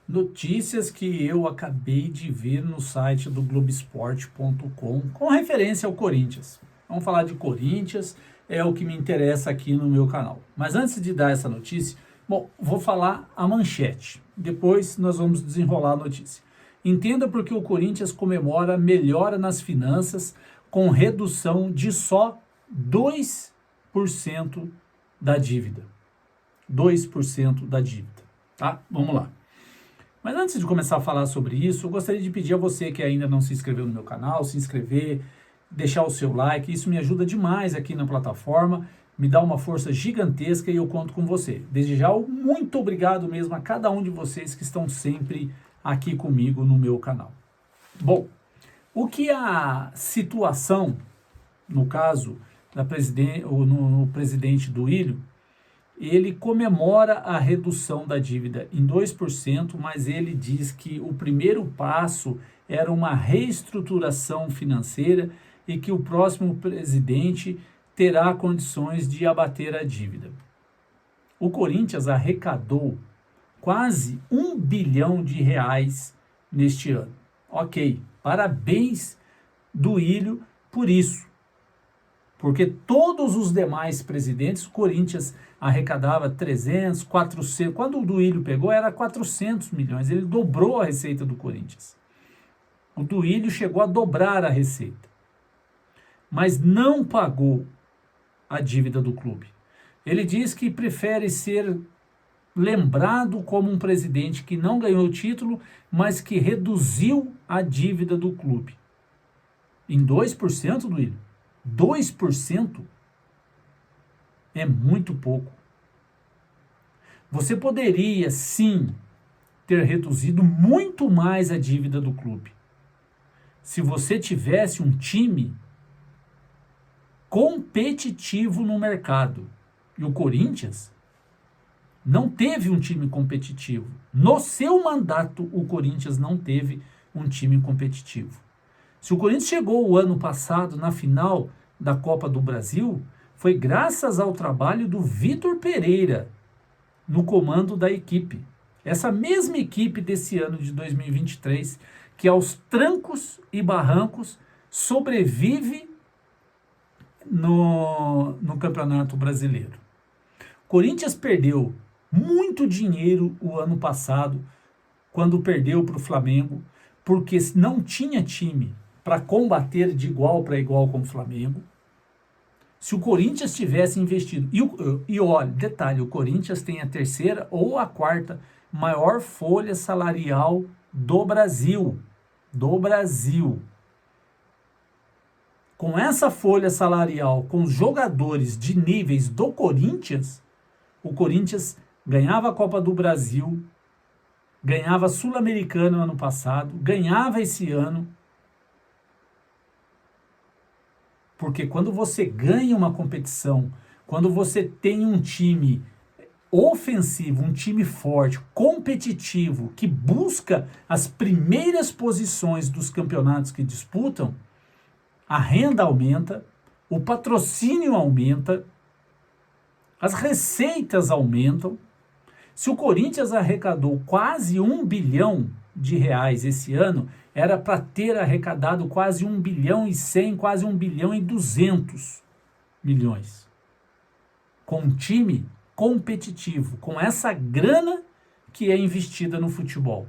Notícias que eu acabei de ver no site do Globoesporte.com com referência ao Corinthians. Vamos falar de Corinthians, é o que me interessa aqui no meu canal. Mas antes de dar essa notícia, vou falar a manchete. Depois nós vamos desenrolar a notícia. Entenda porque o Corinthians comemora melhora nas finanças com redução de só 2% da dívida. 2% da dívida, tá? Vamos lá. Mas antes de começar a falar sobre isso, eu gostaria de pedir a você que ainda não se inscreveu no meu canal, se inscrever, deixar o seu like, isso me ajuda demais aqui na plataforma, me dá uma força gigantesca e eu conto com você. Desde já, muito obrigado mesmo a cada um de vocês que estão sempre aqui comigo no meu canal. Bom, o que a situação, no caso no presidente Duílio, ele comemora a redução da dívida em 2%, mas ele diz que o primeiro passo era uma reestruturação financeira e que o próximo presidente terá condições de abater a dívida. O Corinthians arrecadou quase R$ 1 bilhão neste ano. Ok, parabéns Duílio por isso. Porque todos os demais presidentes, o Corinthians arrecadava 300, 400, quando o Duílio pegou era 400 milhões, ele dobrou a receita do Corinthians. O Duílio chegou a dobrar a receita, mas não pagou a dívida do clube. Ele diz que prefere ser lembrado como um presidente que não ganhou o título, mas que reduziu a dívida do clube. Em 2%, Duílio? 2% é muito pouco. Você poderia, sim, ter reduzido muito mais a dívida do clube. Se você tivesse um time competitivo no mercado. E o Corinthians não teve um time competitivo. No seu mandato, o Corinthians não teve um time competitivo. Se o Corinthians chegou o ano passado na final da Copa do Brasil, foi graças ao trabalho do Vitor Pereira no comando da equipe. Essa mesma equipe desse ano de 2023, que aos trancos e barrancos sobrevive no Campeonato Brasileiro. O Corinthians perdeu muito dinheiro o ano passado, quando perdeu para o Flamengo, porque não tinha time para combater de igual para igual com o Flamengo. Se o Corinthians tivesse investido, e olha, detalhe, o Corinthians tem a terceira ou a quarta maior folha salarial do Brasil. Com essa folha salarial, com os jogadores de níveis do Corinthians, o Corinthians ganhava a Copa do Brasil, ganhava a Sul-Americana no ano passado, ganhava esse ano. Porque quando você ganha uma competição, quando você tem um time ofensivo, um time forte, competitivo, que busca as primeiras posições dos campeonatos que disputam, a renda aumenta, o patrocínio aumenta, as receitas aumentam. Se o Corinthians arrecadou quase R$1 bilhão esse ano, era para ter arrecadado quase 1 bilhão e 100, quase 1 bilhão e 200 milhões. Com um time competitivo, com essa grana que é investida no futebol.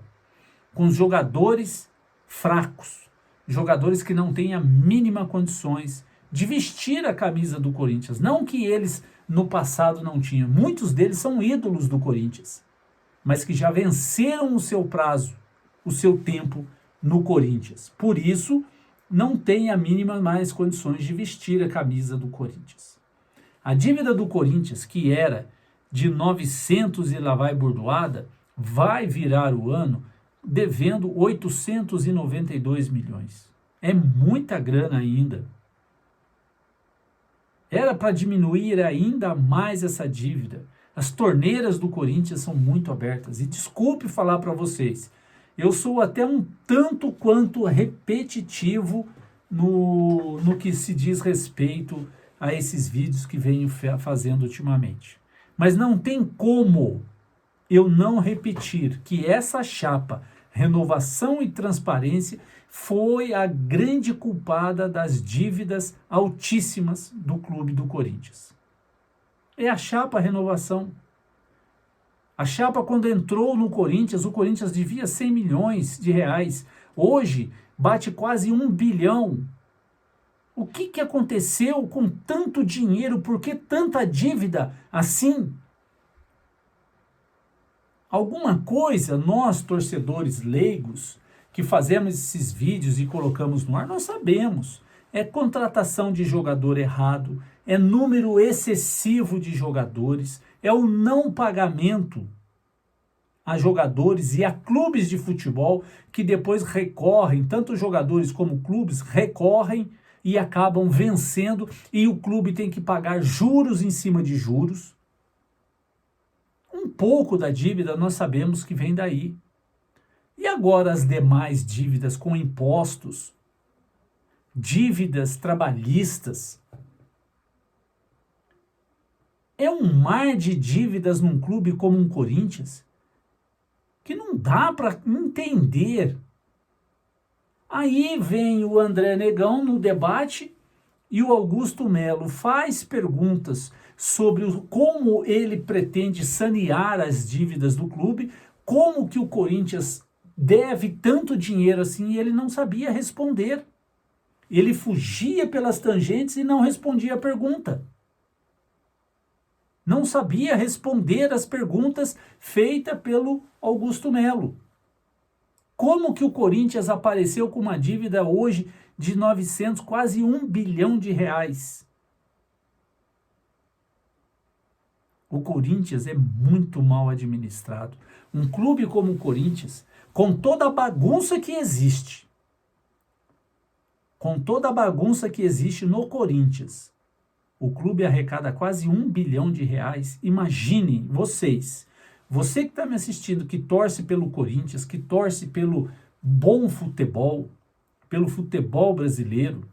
Com jogadores fracos, jogadores que não têm a mínima condições de vestir a camisa do Corinthians. Não que eles no passado não tinham. Muitos deles são ídolos do Corinthians, mas que já venceram o seu prazo, o seu tempo no Corinthians. Por isso, não tem a mínima mais condições de vestir a camisa do Corinthians. A dívida do Corinthians, que era de 900 e lá vai burdoada, vai virar o ano devendo 892 milhões. É muita grana ainda. Era para diminuir ainda mais essa dívida. As torneiras do Corinthians são muito abertas. E desculpe falar para vocês, eu sou até um tanto quanto repetitivo no que se diz respeito a esses vídeos que venho fazendo ultimamente. Mas não tem como eu não repetir que essa chapa, Renovação e Transparência, foi a grande culpada das dívidas altíssimas do clube do Corinthians. É a chapa Renovação. A chapa, quando entrou no Corinthians, o Corinthians devia 100 milhões de reais. Hoje, bate quase 1 bilhão. O que aconteceu com tanto dinheiro? Por que tanta dívida assim? Alguma coisa, nós, torcedores leigos, que fazemos esses vídeos e colocamos no ar, nós sabemos. É contratação de jogador errado, é número excessivo de jogadores, é o não pagamento a jogadores e a clubes de futebol que depois recorrem, tanto jogadores como clubes recorrem e acabam vencendo e o clube tem que pagar juros em cima de juros. Um pouco da dívida nós sabemos que vem daí. E agora as demais dívidas com impostos, dívidas trabalhistas. É um mar de dívidas num clube como um Corinthians que não dá para entender. Aí vem o André Negão no debate e o Augusto Melo faz perguntas sobre como ele pretende sanear as dívidas do clube, como que o Corinthians deve tanto dinheiro assim, e ele não sabia responder. Ele fugia pelas tangentes e não respondia a pergunta. Não sabia responder as perguntas feitas pelo Augusto Melo. Como que o Corinthians apareceu com uma dívida hoje de 900, quase 1 bilhão de reais? O Corinthians é muito mal administrado. Um clube como o Corinthians, com toda a bagunça que existe, no Corinthians, o clube arrecada quase 1 bilhão de reais. Imaginem vocês, você que está me assistindo, que torce pelo Corinthians, que torce pelo bom futebol, pelo futebol brasileiro,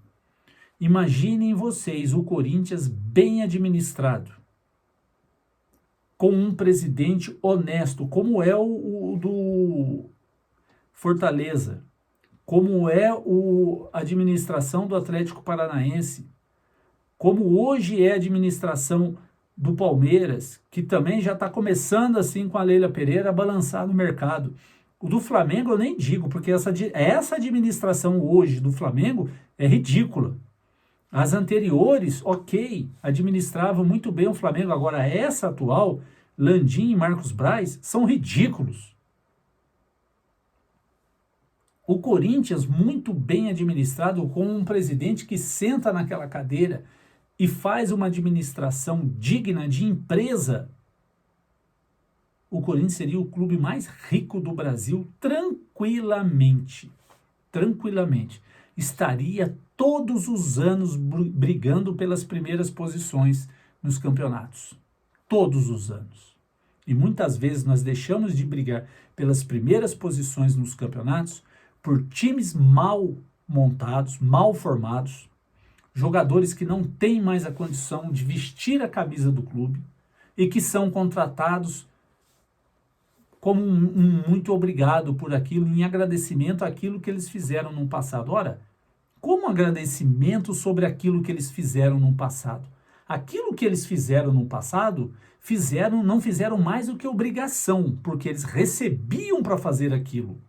imaginem vocês o Corinthians bem administrado, com um presidente honesto, como é o do Fortaleza, como é a administração do Atlético Paranaense, como hoje é a administração do Palmeiras, que também já está começando assim com a Leila Pereira a balançar no mercado. O do Flamengo eu nem digo, porque essa administração hoje do Flamengo é ridícula. As anteriores, ok, administravam muito bem o Flamengo. Agora essa atual, Landim e Marcos Braz, são ridículos. O Corinthians, muito bem administrado, com um presidente que senta naquela cadeira e faz uma administração digna de empresa, o Corinthians seria o clube mais rico do Brasil tranquilamente. Tranquilamente. Estaria todos os anos brigando pelas primeiras posições nos campeonatos. Todos os anos. E muitas vezes nós deixamos de brigar pelas primeiras posições nos campeonatos por times mal montados, mal formados, jogadores que não têm mais a condição de vestir a camisa do clube e que são contratados como muito obrigado por aquilo, em agradecimento àquilo que eles fizeram no passado. Ora, como agradecimento sobre aquilo que eles fizeram no passado? Aquilo que eles fizeram no passado, não fizeram mais do que obrigação, porque eles recebiam para fazer aquilo.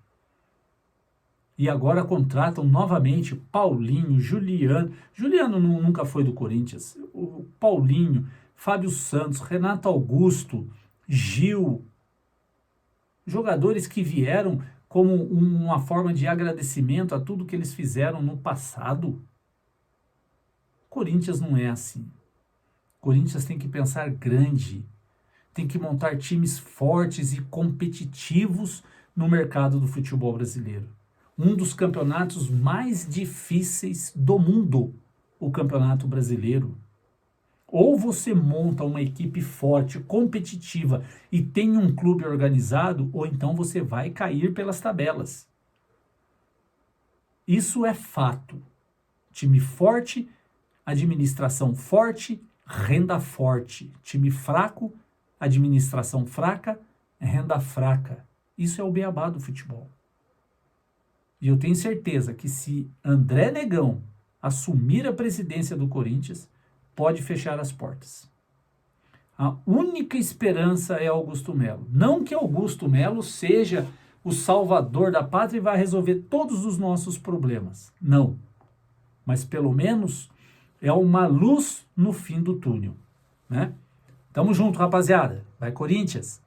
E agora contratam novamente Paulinho, Juliano. Juliano nunca foi do Corinthians. O Paulinho, Fábio Santos, Renato Augusto, Gil. Jogadores que vieram como uma forma de agradecimento a tudo que eles fizeram no passado. Corinthians não é assim. Corinthians tem que pensar grande. Tem que montar times fortes e competitivos no mercado do futebol brasileiro. Um dos campeonatos mais difíceis do mundo, o Campeonato Brasileiro. Ou você monta uma equipe forte, competitiva e tem um clube organizado, ou então você vai cair pelas tabelas. Isso é fato. Time forte, administração forte, renda forte. Time fraco, administração fraca, é renda fraca. Isso é o beabá do futebol. E eu tenho certeza que se André Negão assumir a presidência do Corinthians, pode fechar as portas. A única esperança é Augusto Melo. Não que Augusto Melo seja o salvador da pátria e vai resolver todos os nossos problemas. Não. Mas pelo menos é uma luz no fim do túnel, né? Tamo junto, rapaziada. Vai, Corinthians!